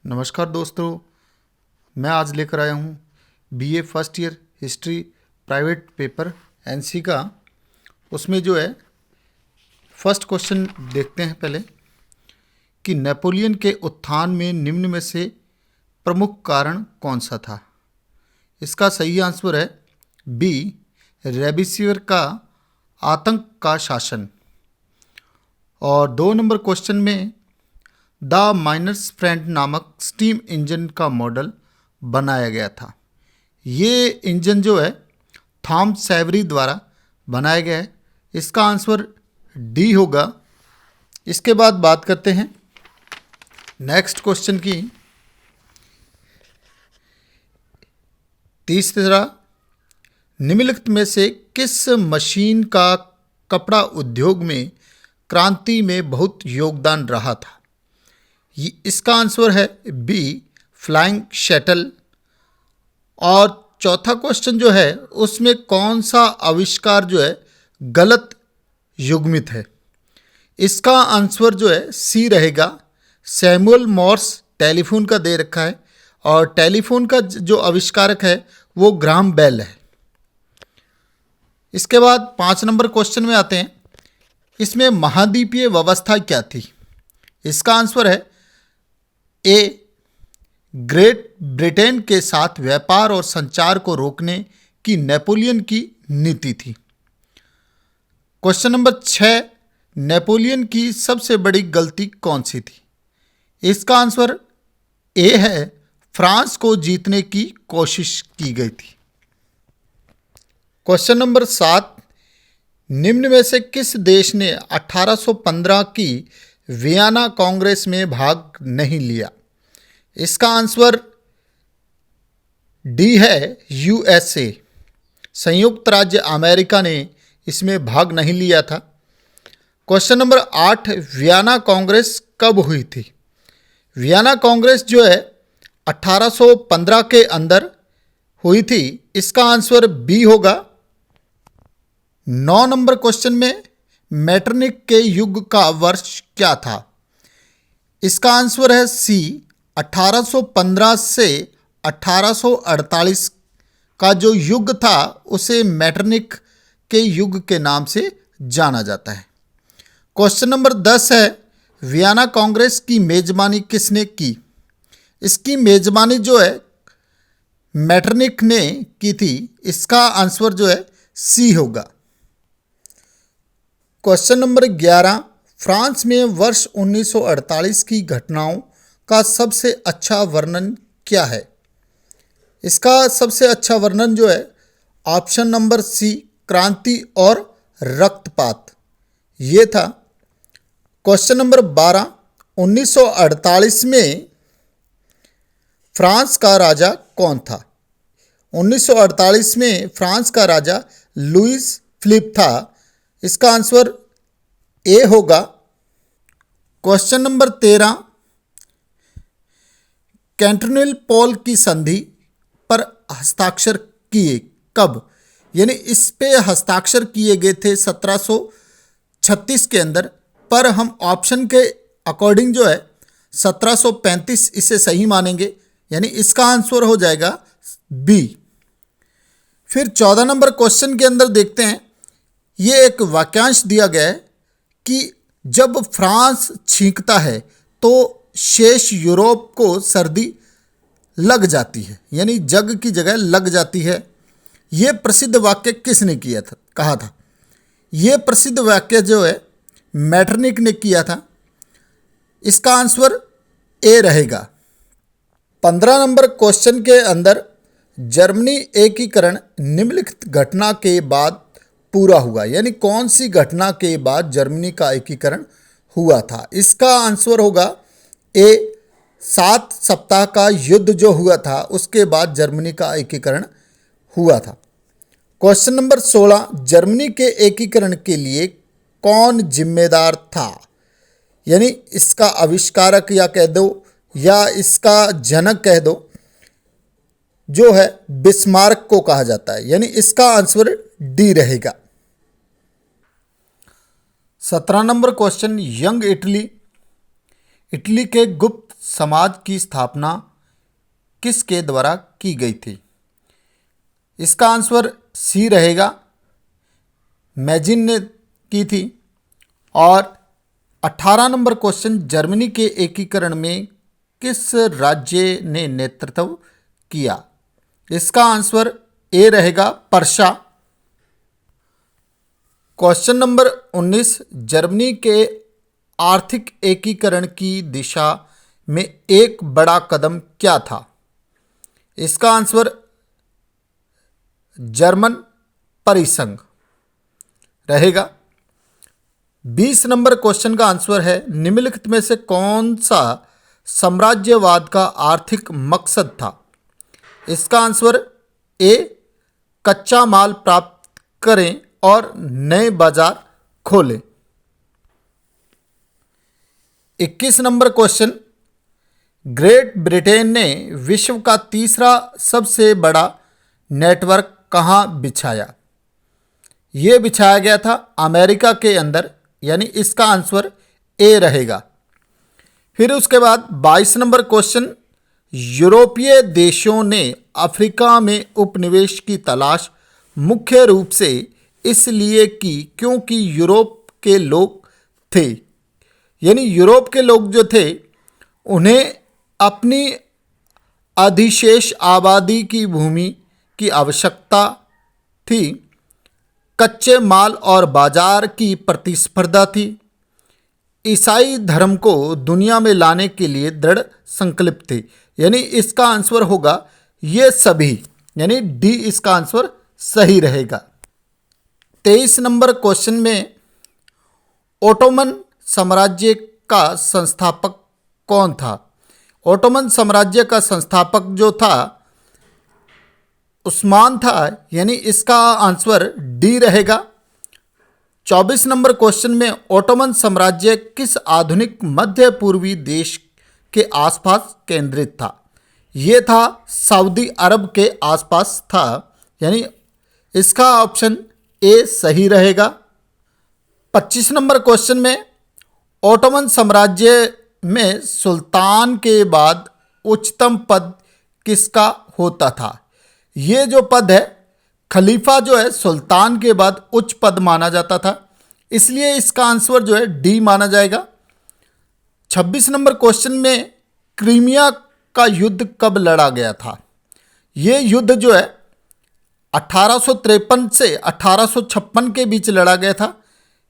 नमस्कार दोस्तों, मैं आज लेकर आया हूँ BA first year history private paper NC का। उसमें जो है फर्स्ट क्वेश्चन देखते हैं पहले कि नेपोलियन के उत्थान में निम्न में से प्रमुख कारण कौन सा था। इसका सही आंसर है बी, रेबिसियर का आतंक का शासन। और 2 नंबर क्वेश्चन में द माइनर्स फ्रेंड नामक स्टीम इंजन का मॉडल बनाया गया था। ये इंजन जो है थॉमस सैवरी द्वारा बनाया गया है। इसका आंसर डी होगा। इसके बाद बात करते हैं नेक्स्ट क्वेश्चन की। तीसरा, निम्नलिखित में से किस मशीन का कपड़ा उद्योग में क्रांति में बहुत योगदान रहा था। इसका आंसर है बी, फ्लाइंग शटल। और चौथा क्वेश्चन जो है उसमें कौन सा आविष्कार जो है गलत युग्मित है। इसका आंसर जो है सी रहेगा। सैमुअल मॉर्स टेलीफोन का दे रखा है और टेलीफोन का जो आविष्कारक है वो ग्राहम बेल है। इसके बाद 5 नंबर क्वेश्चन में आते हैं। इसमें महाद्वीपीय व्यवस्था क्या थी। इसका आंसर है ए, ग्रेट ब्रिटेन के साथ व्यापार और संचार को रोकने की नेपोलियन की नीति थी। क्वेश्चन नंबर 6, नेपोलियन की सबसे बड़ी गलती कौन सी थी। इसका आंसर ए है, फ्रांस को जीतने की कोशिश की गई थी। क्वेश्चन नंबर 7, निम्न में से किस देश ने 1815 की वियना कांग्रेस में भाग नहीं लिया। इसका आंसर डी है, यूएसए। संयुक्त राज्य अमेरिका ने इसमें भाग नहीं लिया था। क्वेश्चन नंबर 8, वियना कांग्रेस कब हुई थी। वियना कांग्रेस जो है 1815 के अंदर हुई थी। इसका आंसर बी होगा। 9 नंबर क्वेश्चन में मैटरनिक के युग का वर्ष क्या था। इसका आंसर है सी, 1815 से 1848 का जो युग था उसे मैटरनिक के युग के नाम से जाना जाता है। क्वेश्चन नंबर 10 है, वियना कांग्रेस की मेजबानी किसने की। इसकी मेजबानी जो है मैटरनिक ने की थी। इसका आंसर जो है सी होगा। क्वेश्चन नंबर 11, फ्रांस में वर्ष 1948 की घटनाओं का सबसे अच्छा वर्णन क्या है। इसका सबसे अच्छा वर्णन जो है ऑप्शन नंबर सी, क्रांति और रक्तपात, ये था। क्वेश्चन नंबर 12, 1948 में फ्रांस का राजा कौन था। 1948 में फ्रांस का राजा लुईस फिलिप था। इसका आंसर ए होगा। क्वेश्चन नंबर 13, कैंटोनिल पॉल की संधि पर हस्ताक्षर किए कब। यानी इस पे हस्ताक्षर किए गए थे 1736 के अंदर, पर हम ऑप्शन के अकॉर्डिंग जो है 1735 इसे सही मानेंगे। यानी इसका आंसर हो जाएगा बी। फिर 14 नंबर क्वेश्चन के अंदर देखते हैं। ये एक वाक्यांश दिया गया है कि जब फ्रांस छींकता है तो शेष यूरोप को सर्दी लग जाती है, यानी जग की जगह लग जाती है। ये प्रसिद्ध वाक्य किसने किया था, कहा था। ये प्रसिद्ध वाक्य जो है मैटरनिक ने किया था। इसका आंसर ए रहेगा। 15 नंबर क्वेश्चन के अंदर जर्मनी एकीकरण निम्नलिखित घटना के बाद पूरा हुआ। यानी कौन सी घटना के बाद जर्मनी का एकीकरण हुआ था। इसका आंसर होगा ए, 7 सप्ताह का युद्ध जो हुआ था उसके बाद जर्मनी का एकीकरण हुआ था। क्वेश्चन नंबर 16, जर्मनी के एकीकरण के लिए कौन जिम्मेदार था। यानी इसका आविष्कारक या कह दो या इसका जनक कह दो, जो है बिस्मार्क को कहा जाता है। यानी इसका आंसर डी रहेगा। 17 number question, young Italy, Italy के गुप्त समाज की स्थापना किसके द्वारा की गई थी? इसका आंसर सी रहेगा, मैजिन ने की थी। और 18 नंबर क्वेश्चन, जर्मनी के एकीकरण में किस राज्य ने नेतृत्व किया? इसका आंसर ए रहेगा, पर्सा। क्वेश्चन नंबर 19, जर्मनी के आर्थिक एकीकरण की दिशा में एक बड़ा कदम क्या था? इसका आंसर जर्मन परिसंघ रहेगा। 20 नंबर क्वेश्चन का आंसर है, निम्नलिखित में से कौन सा साम्राज्यवाद का आर्थिक मकसद था? इसका आंसर ए, कच्चा माल प्राप्त करें और नए बाजार खोलें। 21 नंबर क्वेश्चन, ग्रेट ब्रिटेन ने विश्व का तीसरा सबसे बड़ा नेटवर्क कहाँ बिछाया? ये बिछाया गया था अमेरिका के अंदर, यानी इसका आंसर ए रहेगा। फिर उसके बाद 22 नंबर क्वेश्चन, यूरोपीय देशों ने अफ्रीका में उपनिवेश की तलाश मुख्य रूप से इसलिए की क्योंकि यूरोप के लोग थे, यानी यूरोप के लोग जो थे उन्हें अपनी अधिशेष आबादी की भूमि की आवश्यकता थी, कच्चे माल और बाजार की प्रतिस्पर्धा थी, ईसाई धर्म को दुनिया में लाने के लिए दृढ़ संकल्प थे। यानी इसका आंसर होगा ये सभी, यानी डी इसका आंसर सही रहेगा। 23 नंबर क्वेश्चन में, ओटोमन साम्राज्य का संस्थापक कौन था? ओटोमन साम्राज्य का संस्थापक जो था उस्मान था, यानी इसका आंसर डी रहेगा। 24 नंबर क्वेश्चन में, ओटोमन साम्राज्य किस आधुनिक मध्य पूर्वी देश के आसपास केंद्रित था? ये था सऊदी अरब के आसपास था, यानी इसका ऑप्शन ए सही रहेगा। 25 नंबर क्वेश्चन में, ओटोमन साम्राज्य में सुल्तान के बाद उच्चतम पद किसका होता था? ये जो पद है, खलीफा जो है सुल्तान के बाद उच्च पद माना जाता था, इसलिए इसका आंसर जो है डी माना जाएगा। 26 नंबर क्वेश्चन में, क्रीमिया का युद्ध कब लड़ा गया था? ये युद्ध जो है 1853 से 1856 के बीच लड़ा गया था,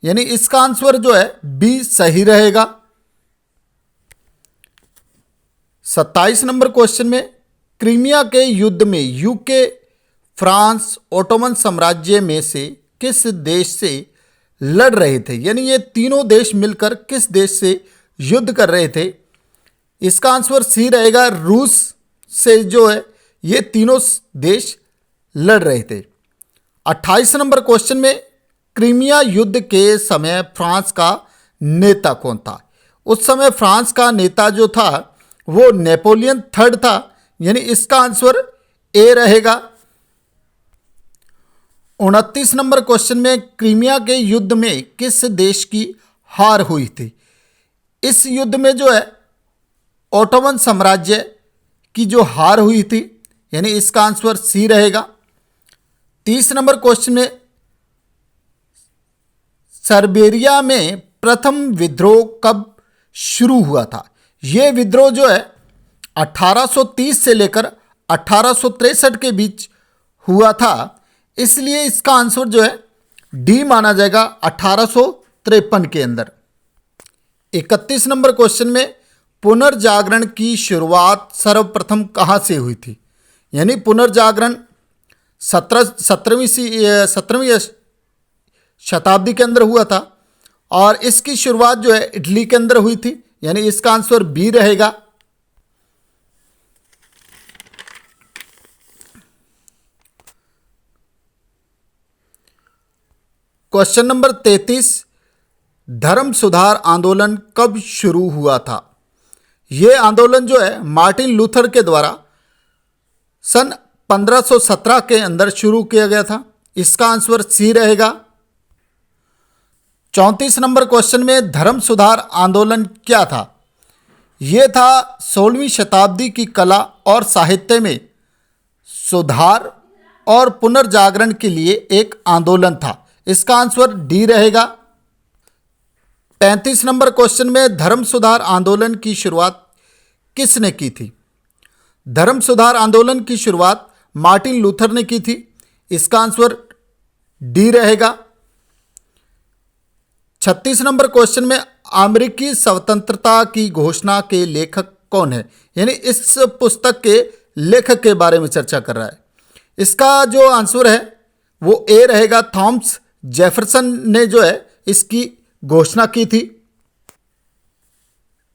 यानी इसका आंसर जो है बी सही रहेगा। 27 नंबर क्वेश्चन में, क्रीमिया के युद्ध में यूके, फ्रांस, ओटोमन साम्राज्य में से किस देश से लड़ रहे थे? यानी ये तीनों देश मिलकर किस देश से युद्ध कर रहे थे? इसका आंसर सी रहेगा, रूस से जो है ये तीनों देश लड़ रहे थे। 28 नंबर क्वेश्चन में, क्रीमिया युद्ध के समय फ्रांस का नेता कौन था? उस समय फ्रांस का नेता जो था वो नेपोलियन थर्ड था, यानी इसका आंसर ए रहेगा। 29 नंबर क्वेश्चन में, क्रीमिया के युद्ध में किस देश की हार हुई थी? इस युद्ध में जो है ओटोमन साम्राज्य की जो हार हुई थी, यानी इसका आंसर सी रहेगा। 30 नंबर क्वेश्चन में, सर्बिया में प्रथम विद्रोह कब शुरू हुआ था? यह विद्रोह जो है 1830 से लेकर 1863 के बीच हुआ था, इसलिए इसका आंसर जो है डी माना जाएगा 1853 के अंदर। 31 नंबर क्वेश्चन में, पुनर्जागरण की शुरुआत सर्वप्रथम कहाँ से हुई थी? यानी पुनर्जागरण 17वीं शताब्दी के अंदर हुआ था और इसकी शुरुआत जो है इटली के अंदर हुई थी, यानी इसका आंसर बी रहेगा। क्वेश्चन नंबर 33, धर्म सुधार आंदोलन कब शुरू हुआ था? यह आंदोलन जो है मार्टिन लूथर के द्वारा सन 1517 के अंदर शुरू किया गया था, इसका आंसर सी रहेगा। 34 नंबर क्वेश्चन में, धर्म सुधार आंदोलन क्या था? ये था 16वीं शताब्दी की कला और साहित्य में सुधार और पुनर्जागरण के लिए एक आंदोलन था। इसका आंसर डी रहेगा। 35 नंबर क्वेश्चन में धर्म सुधार आंदोलन की शुरुआत किसने की थी? धर्म सुधार आंदोलन की शुरुआत मार्टिन लूथर ने की थी। इसका आंसर डी रहेगा। 36 नंबर क्वेश्चन में अमेरिकी स्वतंत्रता की घोषणा के लेखक कौन है? यानी इस पुस्तक के लेखक के बारे में चर्चा कर रहा है। इसका जो आंसर है वो ए रहेगा। थॉमस जेफरसन ने जो है इसकी घोषणा की थी।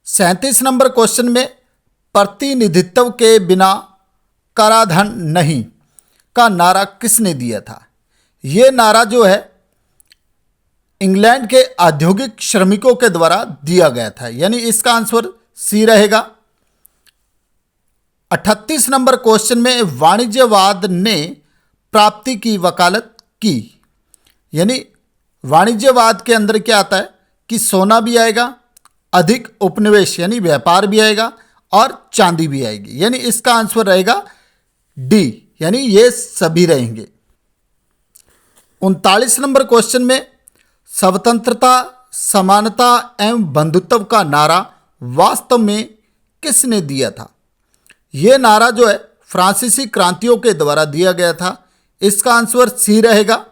37 नंबर क्वेश्चन में प्रतिनिधित्व के बिना कराधान नहीं का नारा किसने दिया था? ये नारा जो है इंग्लैंड के औद्योगिक श्रमिकों के द्वारा दिया गया था, यानी इसका आंसर सी रहेगा। 38 नंबर क्वेश्चन में वाणिज्यवाद ने प्राप्ति की वकालत की, यानी वाणिज्यवाद के अंदर क्या आता है कि सोना भी आएगा, अधिक उपनिवेश यानी व्यापार भी आएगा और चांदी भी आएगी, यानी इसका आंसर रहेगा डी, यानी ये सभी रहेंगे। 39 नंबर क्वेश्चन में स्वतंत्रता, समानता एवं बंधुत्व का नारा वास्तव में किसने दिया था? यह नारा जो है फ्रांसीसी क्रांतियों के द्वारा दिया गया था। इसका आंसर सी रहेगा।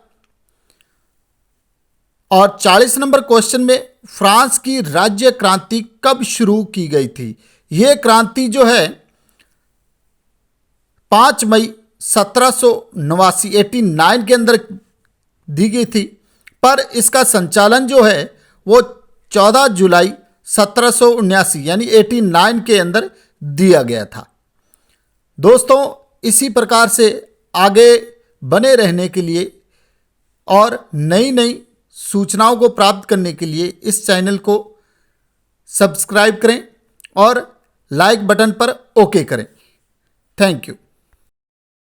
और 40 नंबर क्वेश्चन में फ्रांस की राज्य क्रांति कब शुरू की गई थी? यह क्रांति जो है 5 मई 1789 के अंदर दी गई थी, पर इसका संचालन जो है वो 14 जुलाई 1779 यानी 89 के अंदर दिया गया था। दोस्तों, इसी प्रकार से आगे बने रहने के लिए और नई नई सूचनाओं को प्राप्त करने के लिए इस चैनल को सब्सक्राइब करें और लाइक बटन पर ओके करें। Thank you.